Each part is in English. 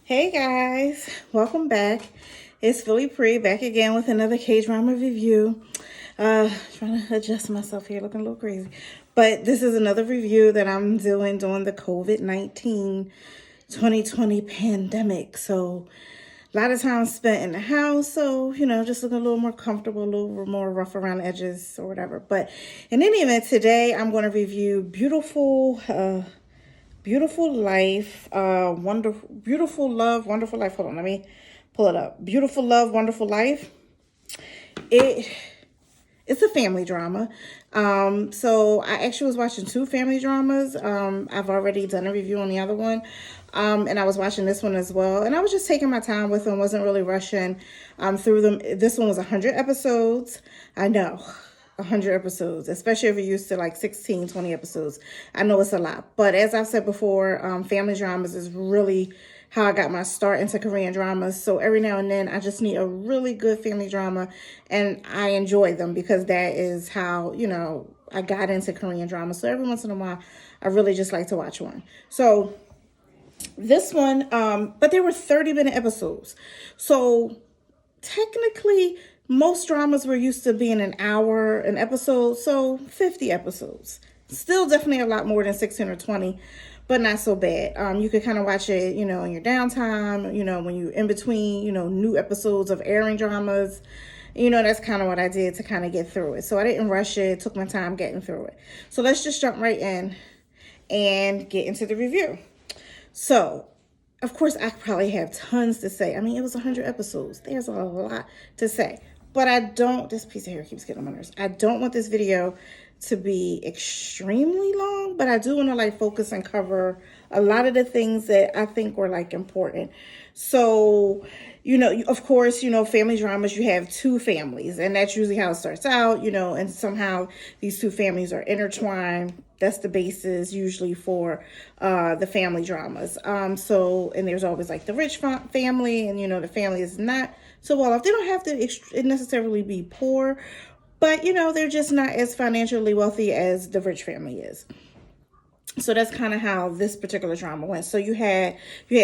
Hey guys, welcome back. It's Philly Pre back again with another K-drama review. Trying to adjust myself here, looking a little crazy. But this is another review that I'm doing during the COVID-19 2020 pandemic. So a lot of time spent in the house. So, just looking a little more comfortable, a little more rough around the edges or whatever. But in any event, today I'm going to review Beautiful Life, Beautiful Love, Wonderful Life. Hold on, let me pull it up. Beautiful Love, Wonderful Life. It it's a family drama. So I actually was watching two family dramas. I've already done a review on the other one. And I was watching this one as well. And I was just taking my time with them, wasn't really rushing through them. This one was 100 episodes. I know. 100 episodes, especially if you're used to like 16, 20 episodes. I know it's a lot. But as I've said before, family dramas is really how I got my start into Korean dramas. So every now and then I just need a really good family drama, and I enjoy them because that is how, I got into Korean drama. So every once in a while, I really just like to watch one. So this one, but they were 30-minute episodes. So technically, most dramas were used to being an hour an episode, so 50 episodes. Still definitely a lot more than 16 or 20, but not so bad. You could kind of watch it, in your downtime, when you're in between, new episodes of airing dramas. That's kind of what I did to kind of get through it. So I didn't rush it, took my time getting through it. So let's just jump right in and get into the review. So, of course, I probably have tons to say. I mean, it was 100 episodes. There's a lot to say. But I don't, this piece of hair keeps getting on my nerves. I don't want this video to be extremely long, but I do want to focus and cover a lot of the things that I think were important. So, of course, family dramas, you have two families, and that's usually how it starts out, and somehow these two families are intertwined. That's the basis usually for the family dramas. And there's always the rich family, and the family is not so well off. They don't have to necessarily be poor, but they're just not as financially wealthy as the rich family is. So that's kind of how this particular drama went. So you had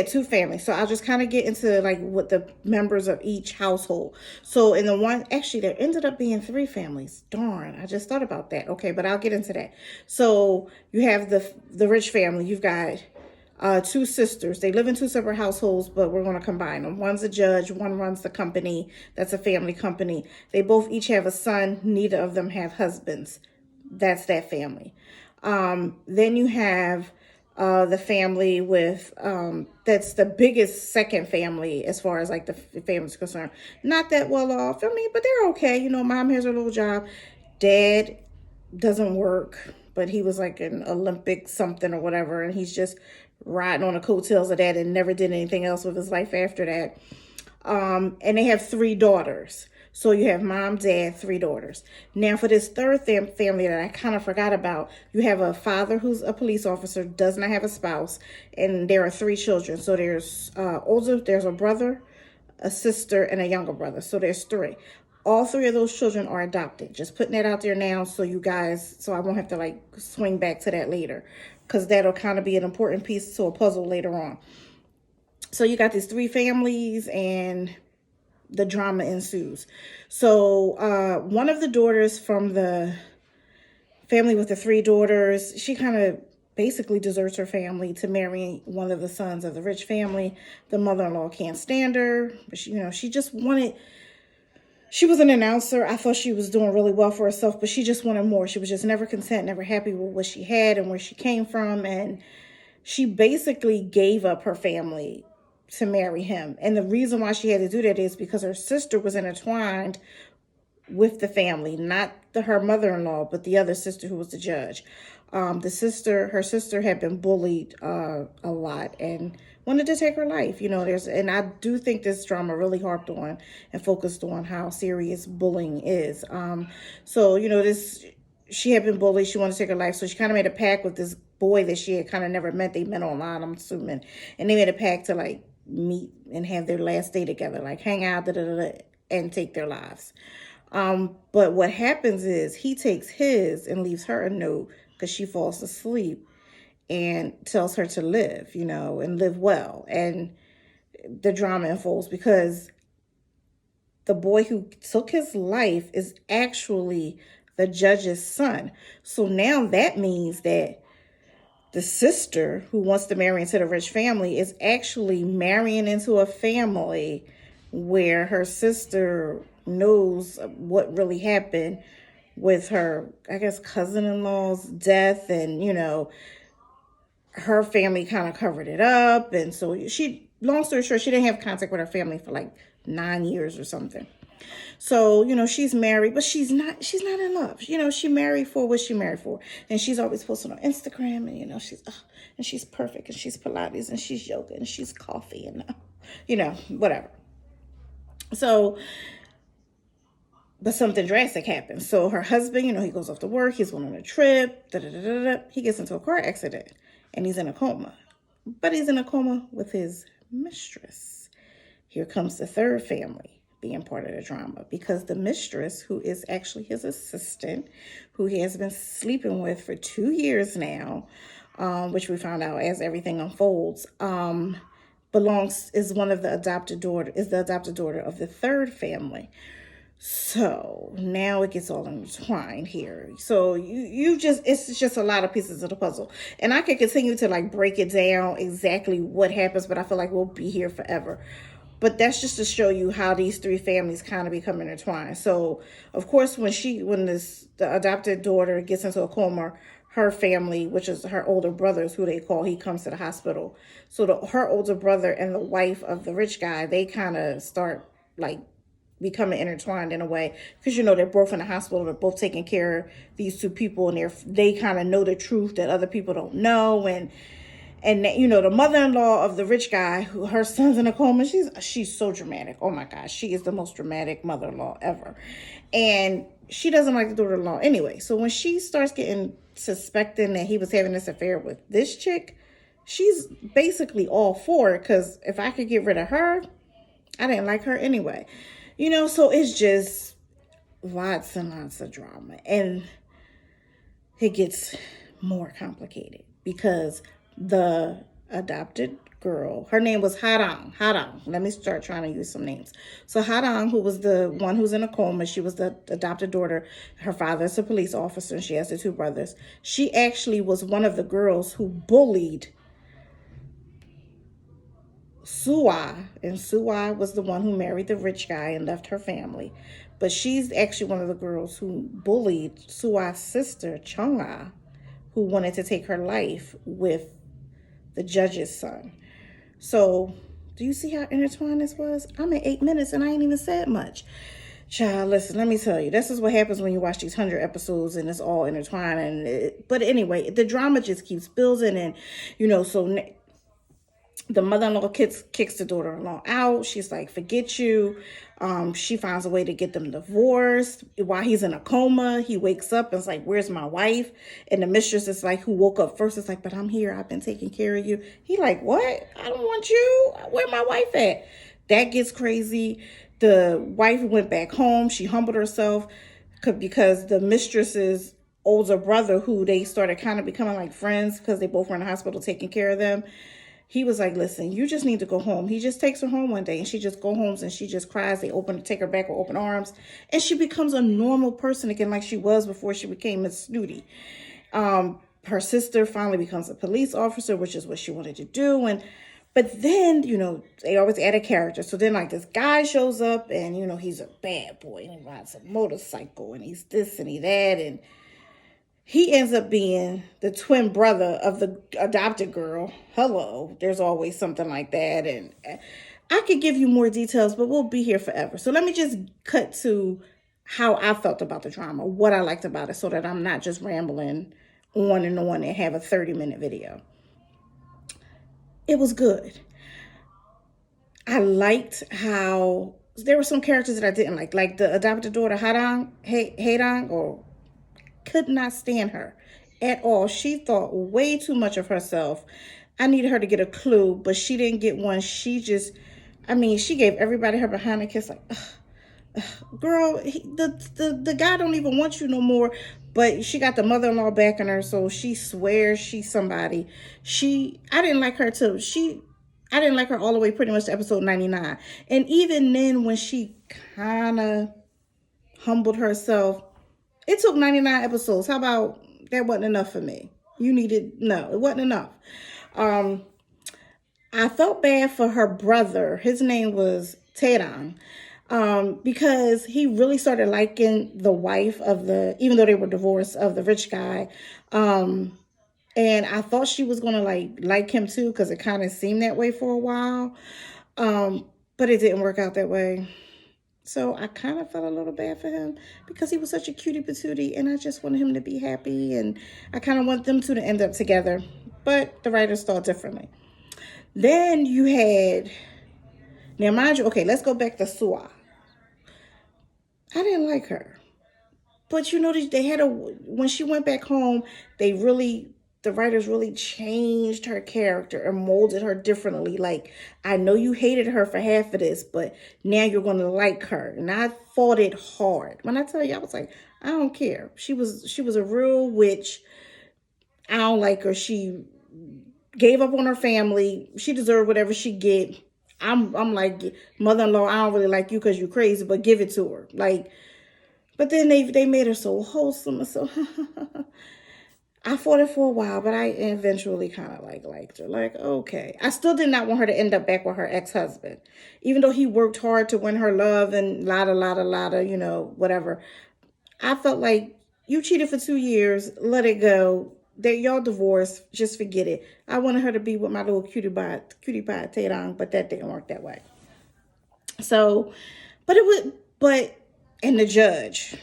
two families. So I'll just kind of get into what the members of each household. So in the one, actually there ended up being three families. Darn, I just thought about that. Okay, but I'll get into that. So you have the rich family. You've got two sisters. They live in two separate households, but we're going to combine them. One's a judge, one runs the company. That's a family company. They both each have a son. Neither of them have husbands. That's that family. Then you have the family with that's the biggest second family as far as the family's concerned. Not that well off. I mean, but they're okay. Mom has her little job. Dad doesn't work, but he was an Olympic something or whatever, and he's just riding on the coattails of that and never did anything else with his life after that. And they have three daughters. So you have mom, dad, three daughters. Now for this third family that I kind of forgot about, you have a father who's a police officer, does not have a spouse, and there are three children. So there's there's a brother, a sister, and a younger brother. So there's three. All three of those children are adopted. Just putting that out there now so I won't have to swing back to that later, because that'll kind of be an important piece to a puzzle later on. So you got these three families, and the drama ensues. So one of the daughters from the family with the three daughters, she kind of basically deserts her family to marry one of the sons of the rich family. The mother-in-law can't stand her, but she just wanted. She was an announcer. I thought she was doing really well for herself, but she just wanted more. She was just never content, never happy with what she had and where she came from, and she basically gave up her family to marry him. And the reason why she had to do that is because her sister was intertwined with the family, not her mother-in-law, but the other sister who was the judge. Her sister had been bullied a lot and wanted to take her life. And I do think this drama really harped on and focused on how serious bullying is. She had been bullied. She wanted to take her life. So she kind of made a pact with this boy that she had kind of never met. They met online, I'm assuming. And they made a pact to meet and have their last day together, hang out, and take their lives. But what happens is he takes his and leaves her a note because she falls asleep and tells her to live, and live well. And the drama unfolds, because the boy who took his life is actually the judge's son. So now that means that the sister who wants to marry into the rich family is actually marrying into a family where her sister knows what really happened with her, I guess, cousin-in-law's death. And, her family kind of covered it up. And so long story short, she didn't have contact with her family for like 9 years or something. So, she's married, but she's not in love. She married for what she married for. And she's always posting on Instagram, and, and she's perfect, and she's Pilates, and she's yoga, and she's coffee, and, whatever. So, but something drastic happens. So her husband, he goes off to work. He's going on a trip. He gets into a car accident, and he's in a coma. But he's in a coma with his mistress. Here comes the third family being part of the drama, because the mistress, who is actually his assistant, who he has been sleeping with for 2 years now, which we found out as everything unfolds, is the adopted daughter of the third family. So now it gets all intertwined here. So it's just a lot of pieces of the puzzle. And I could continue to like break it down exactly what happens, but I feel like we'll be here forever. But that's just to show you how these three families kind of become intertwined. So, of course, when the adopted daughter gets into a coma, her family, which is her older brother, is who they call, he comes to the hospital. So her older brother and the wife of the rich guy, they kind of start like becoming intertwined in a way, because they're both in the hospital, they're both taking care of these two people, and they kind of know the truth that other people don't know. And the mother-in-law of the rich guy, who her son's in a coma, she's so dramatic. Oh my gosh, she is the most dramatic mother-in-law ever. And she doesn't like the daughter-in-law anyway. So when she starts getting suspecting that he was having this affair with this chick, she's basically all for it, because if I could get rid of her, I didn't like her anyway. So it's just lots and lots of drama. And it gets more complicated, because the adopted girl, her name was Harang. Let me start trying to use some names. So Harang, who was the one who's in a coma, she was the adopted daughter. Her father is a police officer, and she has the two brothers. She actually was one of the girls who bullied Suai, and Suai was the one who married the rich guy and left her family. But she's actually one of the girls who bullied Suai's sister, Chonga, who wanted to take her life with the judge's son. So, do you see how intertwined this was? I'm at 8 minutes and I ain't even said much. Child, listen, let me tell you, this is what happens when you watch these 100 episodes and it's all intertwined. But anyway, the drama just keeps building, and, so the mother-in-law kicks the daughter-in-law out. She's like, forget you. She finds a way to get them divorced. While he's in a coma, he wakes up and is like, where's my wife? And the mistress is like, who woke up first, is like, but I'm here. I've been taking care of you. He like, what? I don't want you. Where my wife at? That gets crazy. The wife went back home. She humbled herself because the mistress's older brother, who they started kind of becoming like friends because they both were in the hospital taking care of them, he was like, listen, you just need to go home. He just takes her home one day, and she just go home and she just cries. They take her back with open arms, and she becomes a normal person again, like she was before she became Miss Snooty. Her sister finally becomes a police officer, which is what she wanted to do. But then, they always add a character. So then like this guy shows up, and, he's a bad boy, and he rides a motorcycle, and he's this and he that. And he ends up being the twin brother of the adopted girl. Hello, there's always something like that. And I could give you more details, but we'll be here forever. So let me just cut to how I felt about the drama, what I liked about it, so that I'm not just rambling on and have a 30-minute video. It was good. I liked how there were some characters that I didn't like the adopted daughter, Haydang, or could not stand her at all. She thought way too much of herself. I needed her to get a clue, but she didn't get one. She gave everybody her behind the kiss, like, girl, the guy don't even want you no more. But she got the mother-in-law backing her, so she swears she's somebody. I didn't like her too. I didn't like her all the way pretty much to episode 99. And even then, when she kind of humbled herself, it took 99 episodes. How about that wasn't enough for me? You needed, no, it wasn't enough. I felt bad for her brother. His name was Taedong. Because he really started liking the wife of the, even though they were divorced, of the rich guy. And I thought she was gonna like him too, because it kind of seemed that way for a while. But it didn't work out that way. So I kind of felt a little bad for him because he was such a cutie patootie, and I just wanted him to be happy, and I kind of want them two to end up together. But the writers thought differently. Then you had, now mind you, okay, let's go back to Sua. I didn't like her. But you know, they had when she went back home, the writers really changed her character and molded her differently. Like, I know you hated her for half of this, but now you're going to like her. And I fought it hard. When I tell you, I was like, I don't care. She was a real witch. I don't like her. She gave up on her family. She deserved whatever she get. I'm like, mother-in-law, I don't really like you because you're crazy, but give it to her. Like, but then they made her so wholesome and so I fought it for a while, but I eventually kind of liked her. Like, okay. I still did not want her to end up back with her ex-husband. Even though he worked hard to win her love and lotta, you know, whatever. I felt like you cheated for 2 years, let it go. Y'all divorced, just forget it. I wanted her to be with my little cutie pie Taedong, but that didn't work that way. So, and the judge,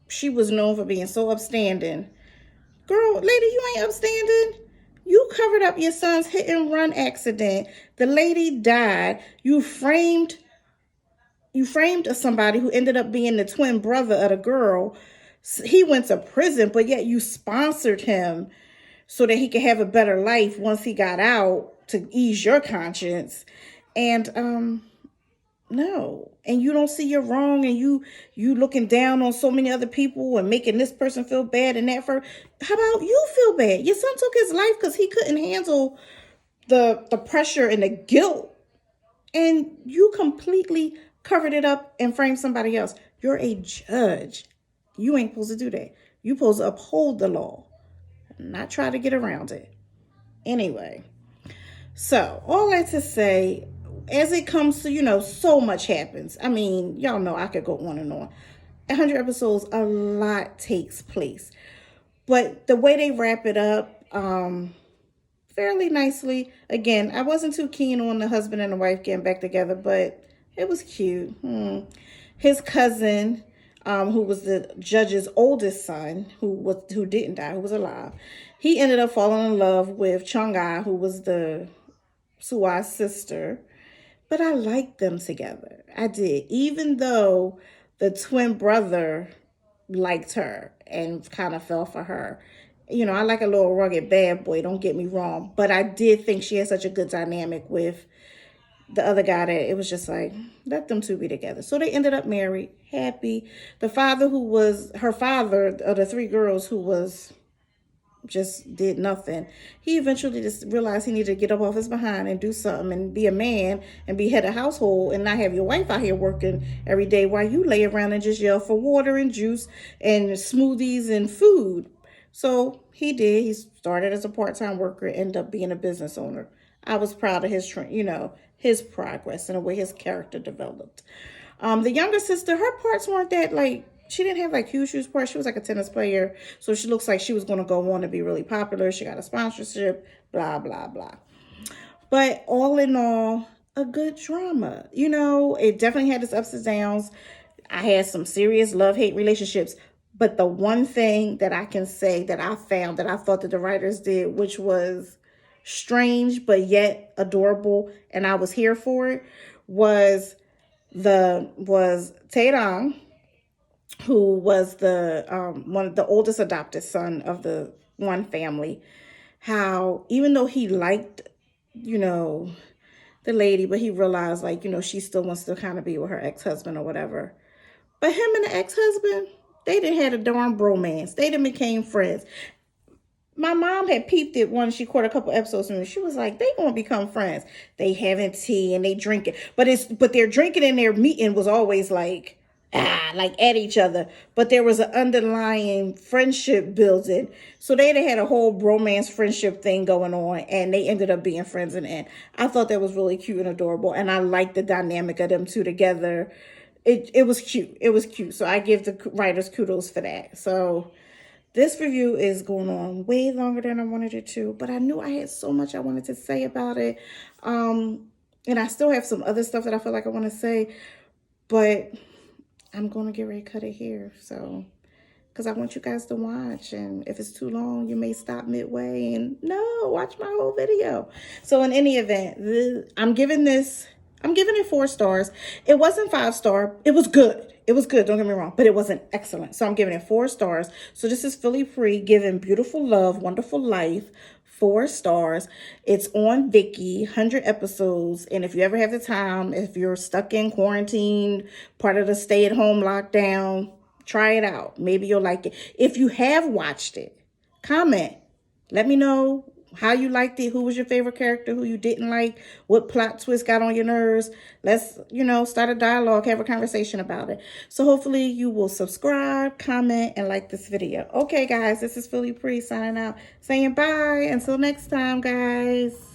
she was known for being so upstanding. Girl, lady, you ain't upstanding. You covered up your son's hit and run accident. The lady died. You framed somebody who ended up being the twin brother of the girl. He went to prison, but yet you sponsored him so that he could have a better life once he got out, to ease your conscience. And no. And you don't see you're wrong, and you looking down on so many other people and making this person feel bad and that for. How about you feel bad? Your son took his life because he couldn't handle the pressure and the guilt, and you completely covered it up and framed somebody else. You're a judge. You ain't supposed to do that. You're supposed to uphold the law, not try to get around it. Anyway, so all that to say, as it comes to, you know, so much happens. I mean, y'all know I could go on and on. 100 episodes, a lot takes place. But the way they wrap it up, fairly nicely. Again, I wasn't too keen on the husband and the wife getting back together, but it was cute. His cousin, who was the judge's oldest son, who didn't die, who was alive, he ended up falling in love with Chung-ah, who was the Sua's sister. But I liked them together. I did. Even though the twin brother liked her and kind of fell for her. You know, I like a little rugged bad boy, don't get me wrong. But I did think she had such a good dynamic with the other guy that it was just like, let them two be together. So they ended up married, happy. The father, who was her father of the 3 girls, who was just did nothing, he eventually just realized he needed to get up off his behind and do something and be a man and be head of household and not have your wife out here working every day while you lay around and just yell for water and juice and smoothies and food. So he did. He started as a part-time worker, ended up being a business owner. I was proud of his progress and the way his character developed. The younger sister, her parts weren't that she didn't have huge parts. She was like a tennis player. So she looks like she was going to go on to be really popular. She got a sponsorship, blah, blah, blah. But all in all, a good drama. You know, it definitely had its ups and downs. I had some serious love-hate relationships. But the one thing that I can say that I found that I thought that the writers did, which was strange but yet adorable, and I was here for it, was Taedong, who was the oldest adopted son of the one family. How even though he liked, the lady, but he realized she still wants to kind of be with her ex-husband or whatever. But him and the ex-husband, they didn't have a darn bromance. They didn't became friends. My mom had peeped it once she caught a couple episodes and she was like, they gonna become friends. They having tea and they drinking. But their drinking and their meeting was always like at each other. But there was an underlying friendship building. So they had a whole bromance friendship thing going on and they ended up being friends in the end. I thought that was really cute and adorable. And I liked the dynamic of them two together. It was cute. It was cute. So I give the writers kudos for that. So this review is going on way longer than I wanted it to, but I knew I had so much I wanted to say about it. And I still have some other stuff that I feel like I want to say, but I'm going to get ready to cut it here. So, because I want you guys to watch, and if it's too long, you may stop midway and no, watch my whole video. So in any event, I'm giving it 4 stars. It wasn't 5-star. It was good. It was good. Don't get me wrong, but it wasn't excellent. So I'm giving it 4 stars. So this is Philly Free giving Beautiful Love, Wonderful Life 4 stars. It's on Viki, 100 episodes. And if you ever have the time, if you're stuck in quarantine, part of the stay-at-home lockdown, try it out. Maybe you'll like it. If you have watched it, comment. Let me know how you liked it, who was your favorite character, who you didn't like, what plot twist got on your nerves. Let's, start a dialogue, have a conversation about it. So hopefully you will subscribe, comment, and like this video. Okay, guys, this is Philly Free signing out, saying bye. Until next time, guys.